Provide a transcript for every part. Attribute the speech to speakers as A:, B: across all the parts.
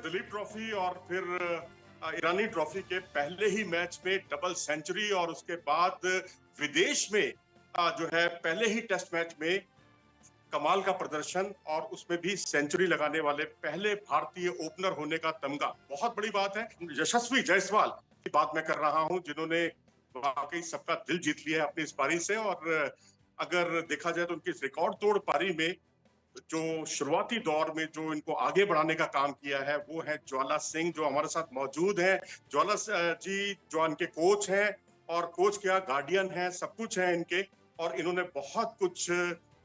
A: Dilip trophy और फिर ईरानी trophy के पहले ही मैच में डबल सेंचुरी और उसके बाद विदेश में जो है पहले ही टेस्ट मैच में कमाल का प्रदर्शन और उसमें भी सेंचुरी लगाने वाले पहले भारतीय ओपनर होने का तमगा बहुत बड़ी बात है। यशस्वी जायसवाल की बात मैं कर रहा हूं, जिन्होंने वाकई सबका दिल जीत लिया है अपनी इस पारी से। और अगर देखा जाए तो उनकी रिकॉर्ड तोड़ पारी में जो शुरुआती दौर में जो इनको आगे बढ़ाने का काम किया है वो है ज्वाला सिंह, जो हमारे साथ मौजूद हैं। ज्वाला जी जो इनके कोच हैं, और कोच क्या गार्डियन हैं, सब कुछ है इनके। और इन्होंने बहुत कुछ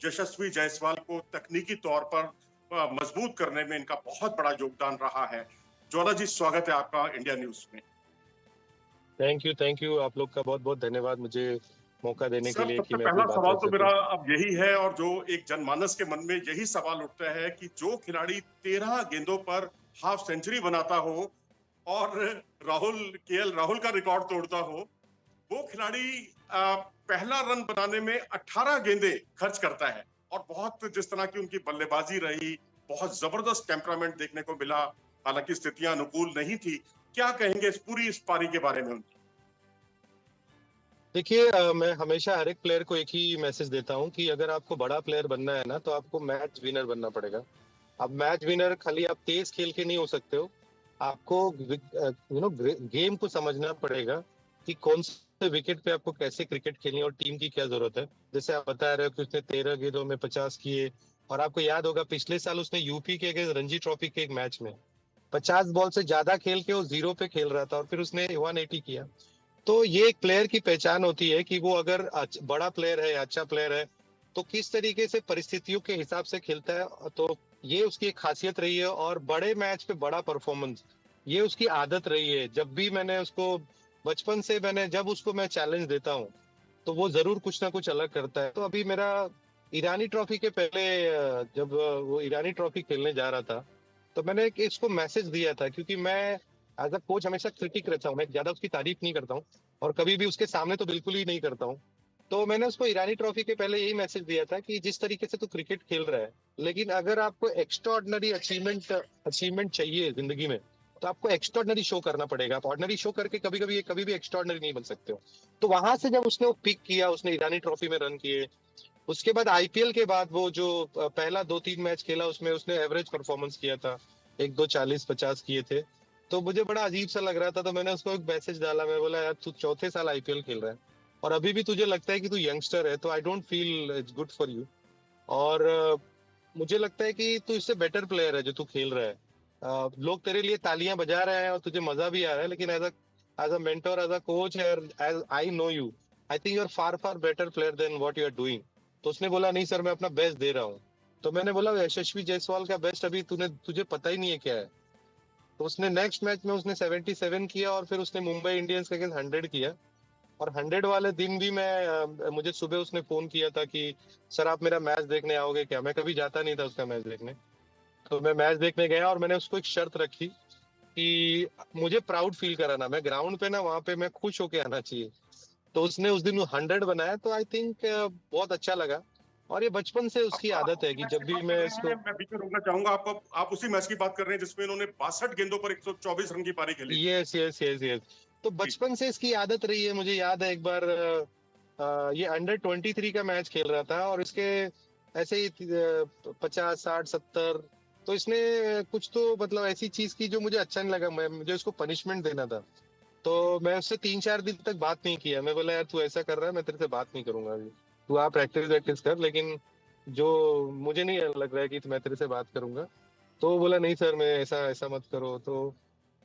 A: यशस्वी जायसवाल को तकनीकी तौर पर मजबूत करने में इनका बहुत बड़ा योगदान रहा है। ज्वाला जी, स्वागत है आपका इंडिया न्यूज में।
B: Thank you. आप लोग का बहुत बहुत धन्यवाद मुझे मौका देने के
A: सर,
B: लिए कि
A: सबसे
B: मैं अपनी
A: पहला
B: बात
A: सवाल
B: रख
A: तो मेरा
B: सकूं।
A: अब यही है, और जो एक जनमानस के मन में यही सवाल उठता है कि जो खिलाड़ी 13 गेंदों पर हाफ सेंचुरी बनाता हो और राहुल का रिकॉर्ड तोड़ता हो, वो खिलाड़ी पहला रन बनाने में 18 गेंदें खर्च करता है। और बहुत जिस तरह की उनकी बल्लेबाजी रही, बहुत जबरदस्त टेम्परामेंट देखने को मिला, हालांकि स्थितियां अनुकूल नहीं थी। क्या कहेंगे इस पारी के बारे में उनकी?
B: देखिए, मैं हमेशा हर एक प्लेयर को एक ही मैसेज देता हूं कि अगर आपको बड़ा प्लेयर बनना है ना, तो आपको मैच विनर बनना पड़ेगा। अब मैच विनर खाली आप तेज खेल के नहीं हो सकते हो। आपको गेम को समझना पड़ेगा कि कौन से विकेट पे आपको कैसे क्रिकेट खेलनी है और टीम की क्या जरूरत है। जैसे आप बता रहे हो कि उसने 13 गेंदों में 50 किए, और आपको याद होगा पिछले साल उसने यूपी के रणजी ट्रॉफी के एक मैच में 50 बॉल से ज्यादा खेल के वो 0 पे खेल रहा था और फिर उसने 180 किया। तो ये एक प्लेयर की पहचान होती है कि वो अगर बड़ा प्लेयर है, अच्छा प्लेयर है, तो किस तरीके से परिस्थितियों के हिसाब से खेलता है। तो ये उसकी एक खासियत रही है, और बड़े मैच पे बड़ा परफॉर्मेंस ये उसकी आदत रही है। जब भी मैंने उसको बचपन से जब उसको मैं चैलेंज देता हूँ तो वो जरूर कुछ ना कुछ अलग करता है। तो अभी मेरा ईरानी ट्रॉफी के पहले जब वो ईरानी ट्रॉफी खेलने जा रहा था, तो मैंने इसको मैसेज दिया था, क्योंकि मैं एज अ कोच हमेशा क्रिटिक रहता हूँ, मैं ज्यादा उसकी तारीफ नहीं करता हूँ और कभी भी उसके सामने तो बिल्कुल ही नहीं करता हूँ। तो मैंने उसको ईरानी ट्रॉफी के पहले यही मैसेज दिया था कि जिस तरीके से तू क्रिकेट खेल रहा है, लेकिन अगर आपको एक्स्ट्रा ऑर्डिनरी अचीवमेंट चाहिए जिंदगी में, तो आपको एक्स्ट्राऑर्डिनरी शो करना पड़ेगा। आप ऑर्डिनरी शो करके कभी भी एक्स्ट्राऑर्डिनरी नहीं बन सकते हो। तो वहां से जब उसने वो पिक किया, उसने ईरानी ट्रॉफी में रन किए, उसके बाद आईपीएल के बाद वो जो पहला 2-3 मैच खेला उसमें उसने एवरेज परफॉर्मेंस किया था, 1-2 40-50 किए थे। तो मुझे बड़ा अजीब सा लग रहा था, तो मैंने उसको एक मैसेज डाला, मैं बोला यार तू चौथे साल आईपीएल खेल रहा है और अभी भी तुझे लगता है कि तू यंगस्टर है, तो I don't feel it's good for you. और मुझे लगता है कि तू इससे बेटर प्लेयर है जो तू खेल रहा है। लोग तेरे लिए तालियां बजा रहे हैं और तुझे मजा भी आ रहा है, लेकिन as a mentor, as a coach, as I know you, I think you are far far better player than what you are doing. तो उसने बोला नहीं सर, मैं अपना बेस्ट दे रहा हूँ। तो मैंने बोला यशस्वी जायसवाल का बेस्ट अभी तुझे पता ही नहीं है क्या है। तो उसने नेक्स्ट मैच में उसने 77 किया और फिर उसने मुंबई इंडियंस के अगेंस्ट 100 किया। और 100 वाले दिन भी मुझे सुबह उसने फोन किया था कि सर आप मेरा मैच देखने आओगे क्या। मैं कभी जाता नहीं था उसका मैच देखने, तो मैं मैच देखने गया और मैंने उसको एक शर्त रखी कि मुझे प्राउड फील कराना, मैं ग्राउंड पे ना वहां पे मैं खुश होके आना चाहिए। तो उसने उस दिन 100 बनाया, तो आई थिंक बहुत अच्छा लगा। और ये बचपन से उसकी
A: आप
B: आदत है
A: उसी
B: कि
A: मैच
B: जब
A: की
B: भी
A: बात कर
B: मैं
A: रहे
B: इसको।
A: हैं, मैं बीच में रोकना चाहूंगा आपको। आप उसी मैच की बात कर रहे हैं जिसमें इन्होंने 62 गेंदों पर 124 रन की पारी खेली थी?
B: Yes yes yes yes. तो
A: जी।
B: बचपन से इसकी आदत रही है। मुझे याद है एक बार ये अंडर 23 का मैच खेल रहा था और इसके ऐसे ही 50 60 70। तो इसने कुछ तो मतलब ऐसी चीज की जो मुझे अच्छा नहीं लगा, मुझे उसको पनिशमेंट देना था। तो मैं उससे 3-4 दिन तक बात नहीं किया। मैं बोला यार तू ऐसा कर रहा है, मैं तेरे से बात नहीं करूंगा अभी, तू आप प्रैक्टिस वैक्टिस कर, लेकिन जो मुझे नहीं लग रहा है कि मैं तेरे से बात करूंगा। तो वो बोला नहीं सर, मैं ऐसा ऐसा मत करो। तो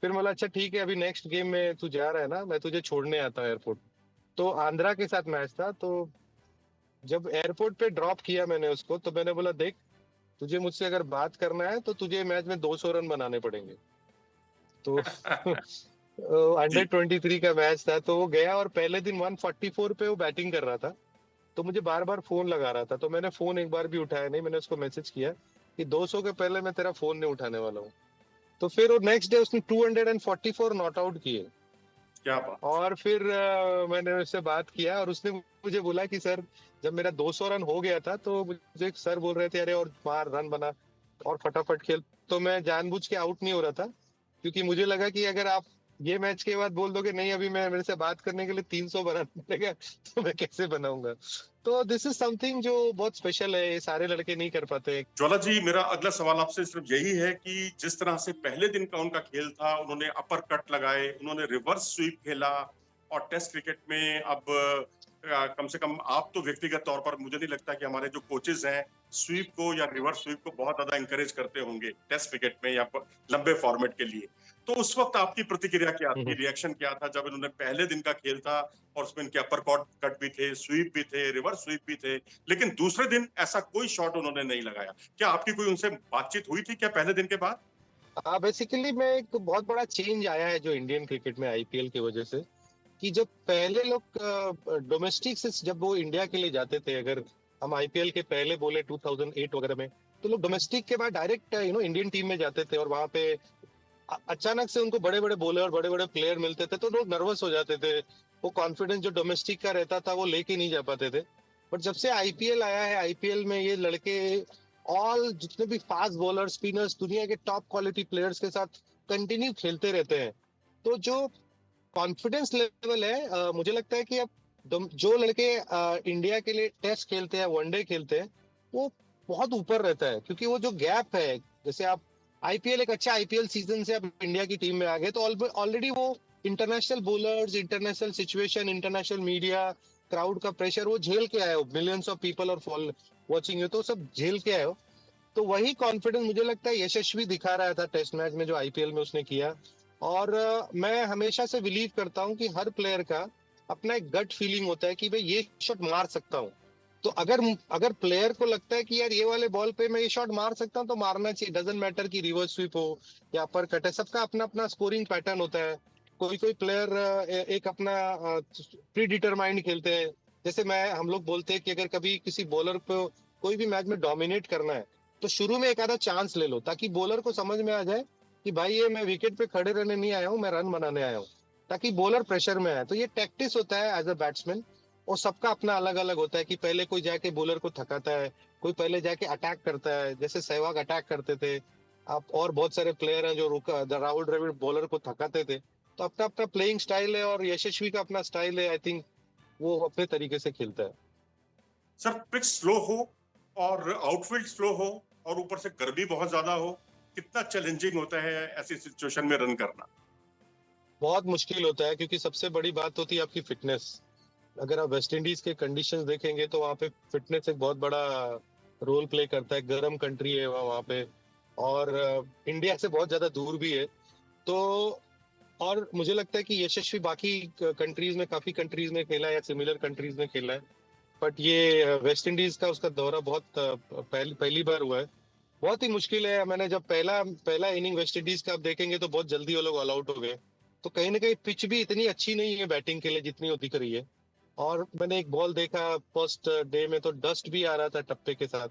B: फिर बोला अच्छा ठीक है, अभी नेक्स्ट गेम में तू जा रहा है ना, मैं तुझे छोड़ने आता हूँ एयरपोर्ट। तो आंध्रा के साथ मैच था, तो जब एयरपोर्ट पे ड्रॉप किया मैंने उसको, तो मैंने बोला देख, तुझे मुझसे अगर बात करना है तो तुझे मैच में 200 रन बनाने पड़ेंगे। तो अंडर
A: जी।
B: 23 का मैच था, तो वो गया और पहले दिन 144 पे वो बैटिंग कर रहा था। तो मुझे बार बार फोन लगा रहा था, तो मैंने फोन एक बार भी उठाया नहीं। मैंने उसको मैसेज किया कि 200 के पहले मैं तेरा फोन नहीं उठाने वाला हूँ। तो फिर वो नेक्स्ट डे उसने 244 नॉट आउट किए।
A: क्या बात!
B: और फिर मैंने उससे बात किया और उसने मुझे बोला कि सर, जब मेरा 200 रन हो गया था तो मुझे एक सर बोल रहे थे अरे और मार रन बना और फटाफट खेल। तो मैं जानबूझ के आउट नहीं हो रहा था, क्योंकि मुझे लगा कि अगर आप ये मैच के बाद बोल दोगे नहीं अभी मैं मेरे से बात करने के लिए 300 बनाना पड़ेगा तो मैं कैसे बनाऊंगा। तो दिस इज समथिंग जो बहुत स्पेशल है, ये सारे लड़के नहीं कर पाते।
A: ज्वाला जी, मेरा अगला सवाल आपसे सिर्फ यही है कि जिस तरह से पहले दिन का उनका खेल था, उन्होंने अपर कट लगाए, उन्होंने रिवर्स स्वीप खेला, और टेस्ट क्रिकेट में अब कम से कम आप तो व्यक्तिगत तौर पर, मुझे नहीं लगता कि हमारे जो कोचेस हैं स्वीप को या रिवर्स स्वीप को बहुत ज्यादा इंकरेज करते होंगे टेस्ट क्रिकेट में या लंबे फॉर्मेट के लिए। तो उस वक्त आपकी प्रतिक्रिया क्या थी, रिएक्शन क्या था जब इन्होंने पहले दिन का खेल था और उसमें इनके अपर कट भी थे, स्वीप भी थे, रिवर्स स्वीप भी थे, लेकिन दूसरे दिन ऐसा कोई शॉट उन्होंने नहीं लगाया? क्या आपकी कोई उनसे बातचीत हुई थी क्या पहले दिन के बाद?
B: हाँ, बेसिकली मैं एक बहुत बड़ा चेंज आया है जो इंडियन क्रिकेट में आईपीएल की वजह से, कि जब पहले लोग डोमेस्टिक से जब वो इंडिया के लिए जाते थे, अगर हम आईपीएल के पहले बोले 2008 वगैरह में, तो लोग डोमेस्टिक के बाद डायरेक्ट इंडियन टीम में जाते थे और वहां पे अचानक से उनको बड़े बड़े बॉलर बड़े बड़े प्लेयर मिलते थे तो लोग नर्वस हो जाते थे। वो कॉन्फिडेंस जो डोमेस्टिक का रहता था वो लेके नहीं जा पाते थे। बट जब से आईपीएल आया है, आईपीएल में ये लड़के ऑल जितने भी फास्ट बॉलर स्पिनर्स दुनिया के टॉप क्वालिटी प्लेयर्स के साथ कंटिन्यू खेलते रहते हैं। तो जो कॉन्फिडेंस लेवल है, मुझे लगता है कि अब जो लड़के इंडिया के लिए टेस्ट खेलते हैं, वनडे खेलते हैं, वो बहुत ऊपर रहता है। क्योंकि वो जो गैप है, जैसे आप आईपीएल एक अच्छा आईपीएल सीजन से आप इंडिया की टीम में आ गए तो ऑलरेडी वो international bowlers, international situation, international media, crowd का प्रेशर वो झेल के आए हो, मिलियंस ऑफ पीपल और फॉलो वॉचिंग यू, तो सब झेल के आए हो। तो वही कॉन्फिडेंस मुझे लगता है यशस्वी दिखा रहा था टेस्ट मैच में जो आईपीएल में उसने किया। और मैं हमेशा से बिलीव करता हूँ कि हर प्लेयर का अपना एक गट फीलिंग होता है कि भाई ये शॉट मार सकता हूँ। तो अगर अगर प्लेयर को लगता है कि यार ये वाले बॉल पे मैं ये शॉट मार सकता हूँ तो मारना चाहिए, डजंट मैटर कि रिवर्स स्वीप हो या अपर कट है, सबका अपना अपना स्कोरिंग पैटर्न होता है। कोई कोई प्लेयर एक अपना प्री डिटरमाइंड खेलते हैं। जैसे हम लोग बोलते हैं कि अगर कभी किसी बॉलर को कोई भी मैच में डोमिनेट करना है तो शुरू में एक आधा चांस ले लो ताकि बॉलर को समझ में आ जाए कि भाई ये मैं विकेट पे खड़े रहने नहीं आया हूँ, मैं रन बनाने आया हूँ, ताकि बॉलर प्रेशर में आए। तो ये टैक्टिस होता है एज अ बैट्समैन, और सबका अपना अलग अलग होता है कि पहले कोई जाके बॉलर को थकाता है, कोई पहले जाके अटैक करता है, जैसे सहवाग अटैक करते थे आप, और बहुत सारे प्लेयर हैं जो राहुल द्रविड़ बॉलर को थकाते थे। तो अपना अपना प्लेइंग स्टाइल है और यशस्वी का अपना स्टाइल है। आई थिंक वो अपने तरीके से खेलता है।
A: सर, पिच स्लो हो और आउटफील्ड स्लो हो और ऊपर से गर्मी बहुत ज्यादा हो, कितना चैलेंजिंग होता है ऐसी सिचुएशन में रन करना?
B: बहुत मुश्किल होता है क्योंकि सबसे बड़ी बात होती है आपकी फिटनेस। अगर आप वेस्ट इंडीज के कंडीशंस देखेंगे तो वहाँ पे फिटनेस एक बहुत बड़ा रोल प्ले करता है। गर्म कंट्री है वहाँ पे, और इंडिया से बहुत ज्यादा दूर भी है। तो और मुझे लगता है कि यशस्वी बाकी कंट्रीज में, काफी कंट्रीज में खेला है या सिमिलर कंट्रीज में खेला है, बट ये वेस्ट इंडीज का उसका दौरा बहुत पहली बार हुआ है। बहुत ही मुश्किल है। मैंने जब पहला पहला इनिंग वेस्ट इंडीज का आप देखेंगे तो बहुत जल्दी वो लोग ऑल आउट हो गए। तो कहीं ना कहीं पिच भी इतनी अच्छी नहीं है बैटिंग के लिए जितनी वो दिख रही है। और मैंने एक बॉल देखा फर्स्ट डे में तो डस्ट भी आ रहा था टप्पे के साथ।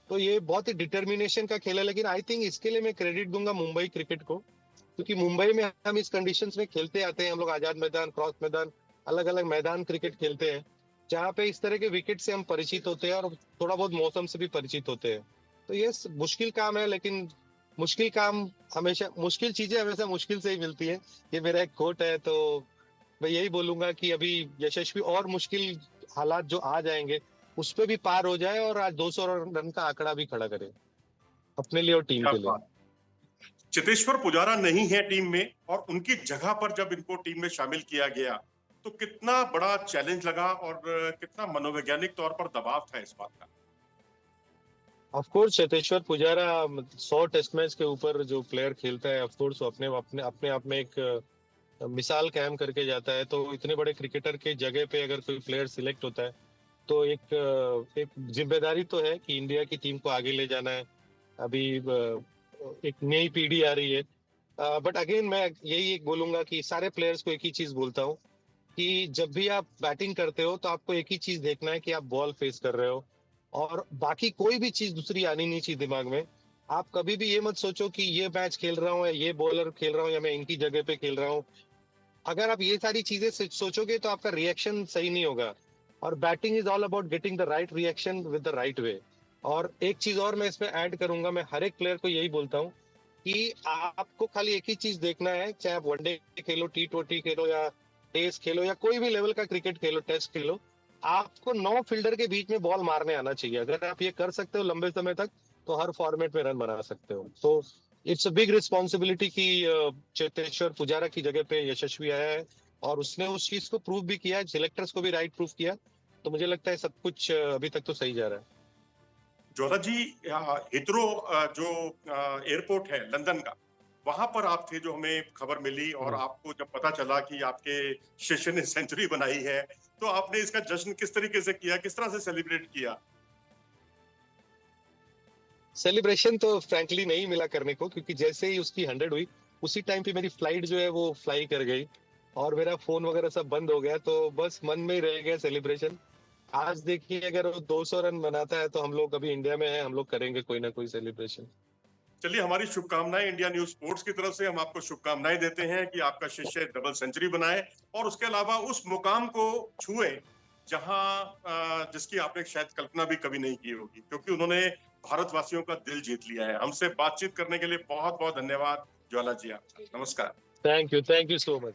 B: तो ये बहुत ही डिटर्मिनेशन का खेल है, लेकिन आई थिंक इसके लिए मैं क्रेडिट दूंगा मुंबई क्रिकेट को, क्योंकि मुंबई में हम इस कंडीशंस में खेलते आते हैं। हम लोग आजाद मैदान, क्रॉस मैदान, अलग अलग मैदान क्रिकेट खेलते हैं जहाँ पे इस तरह के विकेट से हम परिचित होते हैं और थोड़ा बहुत मौसम से भी परिचित होते हैं। तो ये मुश्किल काम है, लेकिन मुश्किल काम हमेशा, मुश्किल चीजें हमेशा मुश्किल से ही मिलती है। ये मेरा एक कोट है। तो मैं यही बोलूंगा कि अभी यशस्वी और मुश्किल हालात जो आ जाएंगे उस पे भी पार हो जाए और आज 200 रन का आंकड़ा भी खड़ा करे अपने लिए और टीम
A: क्या
B: के लिए।
A: बात! चेतेश्वर पुजारा नहीं है टीम में और उनकी जगह पर जब इनको टीम में शामिल किया गया तो कितना बड़ा चैलेंज लगा और कितना मनोवैज्ञानिक तौर पर दबाव था इस बात का?
B: Of course Cheteshwar Pujara 100 test match के ऊपर जो प्लेयर खेलता है, ऑफ कोर्स वो अपने अपने अपने आप में एक मिसाल कायम करके जाता है। तो इतने बड़े क्रिकेटर के जगह पे अगर कोई प्लेयर सिलेक्ट होता है तो एक जिम्मेदारी तो है कि इंडिया की टीम को आगे ले जाना है। अभी एक नई पीढ़ी आ रही है। बट अगेन मैं यही एक बोलूंगा कि सारे प्लेयर्स को एक ही चीज बोलता हूँ कि जब भी आप बैटिंग करते हो तो आपको एक ही चीज देखना है कि आप बॉल फेस कर रहे हो, और बाकी कोई भी चीज दूसरी आनी नहीं चाहिए दिमाग में। आप कभी भी ये मत सोचो कि ये मैच खेल रहा हूँ या ये बॉलर खेल रहा हूँ या मैं इनकी जगह पे खेल रहा हूँ। अगर आप ये सारी चीजें सोचोगे तो आपका रिएक्शन सही नहीं होगा। और batting is all about getting the right reaction with the right way. और एक चीज और मैं इसमें ऐड करूंगा, मैं हर एक प्लेयर को यही बोलता हूँ कि आपको खाली एक ही चीज देखना है, चाहे आप वनडे खेलो, T20 खेलो या टेस्ट खेलो या कोई भी लेवल का क्रिकेट खेलो, टेस्ट खेलो, आपको 9 फील्डर के बीच में बॉल मारने आना चाहिए। अगर आप ये कर सकते हो लंबे समय तक, तो हर फॉर्मेट में रन बना सकते हो। तो इट्स अ बिग रिस्पॉन्सिबिलिटी कि चेतेश्वर पुजारा की जगह पे यशस्वी आया है, और उसने उस चीज को प्रूव भी किया है, सिलेक्टर्स को भी राइट प्रूव किया। तो मुझे लगता है सब कुछ अभी तक तो सही जा रहा है।
A: ज्वाला जी, हिथरो जो एयरपोर्ट है लंदन का, वहां पर आप थे जो हमें खबर मिली, और
B: हम्म।
A: आपको जब पता चला कि आपके शिष्य ने सेंचुरी बनाई है, तो आपने इसका जश्न किस तरीके से किया, किस तरह से सेलिब्रेट किया?
B: सेलिब्रेशन तो फ्रैंकली नहीं मिला करने को, क्योंकि जैसे ही उसकी 100 हुई, उसी टाइम पे मेरी फ्लाइट जो है वो फ्लाई कर गई, और मेरा फोन वगैरह सब बंद हो गया। तो बस मन में ही रह गया सेलिब्रेशन। आज देखिए, अगर वो 200 रन बनाता है तो हम लोग अभी इंडिया में हैं, हम लोग करेंगे कोई ना कोई सेलिब्रेशन।
A: चलिए, हमारी शुभकामनाएं, इंडिया न्यूज स्पोर्ट्स की तरफ से हम आपको शुभकामनाएं देते हैं कि आपका शिष्य डबल सेंचुरी बनाए, और उसके अलावा उस मुकाम को छुए जहां जिसकी आपने शायद कल्पना भी कभी नहीं की होगी, क्योंकि उन्होंने भारतवासियों का दिल जीत लिया है। हमसे बातचीत करने के लिए बहुत बहुत धन्यवाद ज्वाला जी, आपका नमस्कार।
B: Thank you so much.